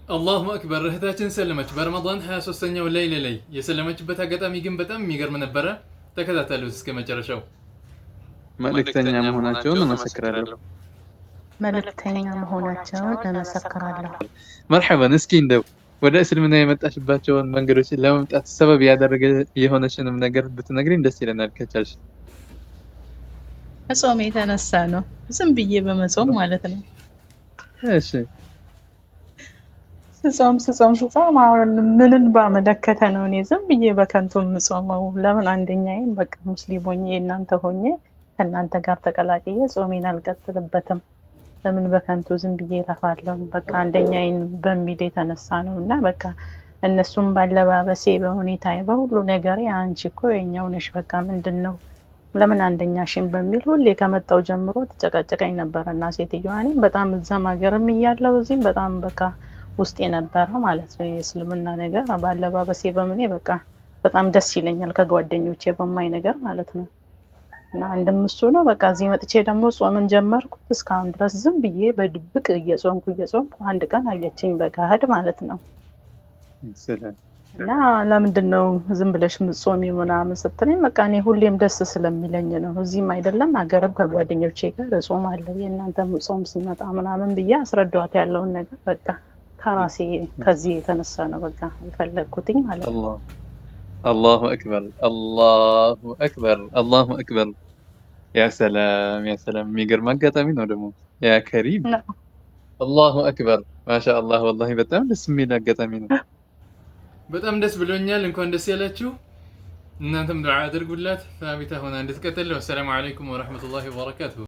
አላሁ አክበር። እህታችን ሰለመች በረመዳን 23ኛው ሌሊት ላይ የሰለመችበት አጋጣሚ ግን በጣም የሚገርም ነበረ። ተከታተሉት እስከ መጨረሻው። መልእክተኛ መሆናቸውን እመሰክራለሁ። መልእክተኛ መሆናቸውን እመሰክራለሁ። መርሐበን። እስኪ እንደው ወደ እስልምና የመጣሽባቸውን መንገዶች ለመምጣት ሰበብ ያደረገ የሆነሽንም ነገር ብትነግሪኝ ደስ ይለናል ከቻልሽ። ከጾም የተነሳ ነው። ዝም ብዬ በመጾም ማለት ነው። እሺ ስጾም አሁን ምንን ባመለከተ ነው? እኔ ዝም ብዬ በከንቱ የምጾመው ለምን? አንደኛዬን በቃ ሙስሊም ሆኜ እናንተ ሆኜ ከእናንተ ጋር ተቀላቅዬ ጾሜን አልቀጥልበትም። ለምን በከንቱ ዝም ብዬ እለፋለሁ? በቃ አንደኛዬን በሚል የተነሳ ነው። እና በቃ እነሱም ባለባበሴ፣ በሁኔታዬ፣ በሁሉ ነገሬ አንቺ እኮ የኛው ነሽ በቃ ምንድን ነው ለምን አንደኛሽን በሚል ሁሌ ከመጣው ጀምሮ ተጨቃጨቀኝ ነበር። እና ሴትዮዋ እኔም በጣም እዛም ሀገርም እያለሁ እዚህም በጣም በቃ ውስጥ የነበረ ማለት ነው የእስልምና ነገር ባለባበሴ በምኔ በቃ በጣም ደስ ይለኛል ከጓደኞቼ በማይ ነገር ማለት ነው። እና አንድም እሱ ነው። በቃ እዚህ መጥቼ ደግሞ ጾምን ጀመርኩት። እስካሁን ድረስ ዝም ብዬ በድብቅ እየጾምኩ አንድ ቀን አየችኝ በገሃድ ማለት ነው። እና ለምንድን ነው ዝም ብለሽ ምጾሚ ምናምን ስትለኝ በቃ እኔ ሁሌም ደስ ስለሚለኝ ነው። እዚህም አይደለም አገርም ከጓደኞቼ ጋር እጾማለሁ የእናንተ ጾም ሲመጣ ምናምን ብዬ አስረዳኋት ያለውን ነገር በቃ ከራሴ ከዚህ የተነሳ ነው በቃ የፈለግኩትኝ ማለት ነው። አላሁ አክበር አላሁ አክበር አላሁ አክበር። ያ ሰላም ያ ሰላም። የሚገርም አጋጣሚ ነው ደግሞ ያ ከሪም። አላሁ አክበር ማሻአላህ። ወላሂ በጣም ደስ የሚል አጋጣሚ ነው። በጣም ደስ ብሎኛል። እንኳን ደስ ያላችሁ። እናንተም ዱዓ አድርጉላት ሳቢታ ሆና እንድትቀጥል። ወሰላሙ አለይኩም ወራህመቱላሂ ወበረካቱሁ።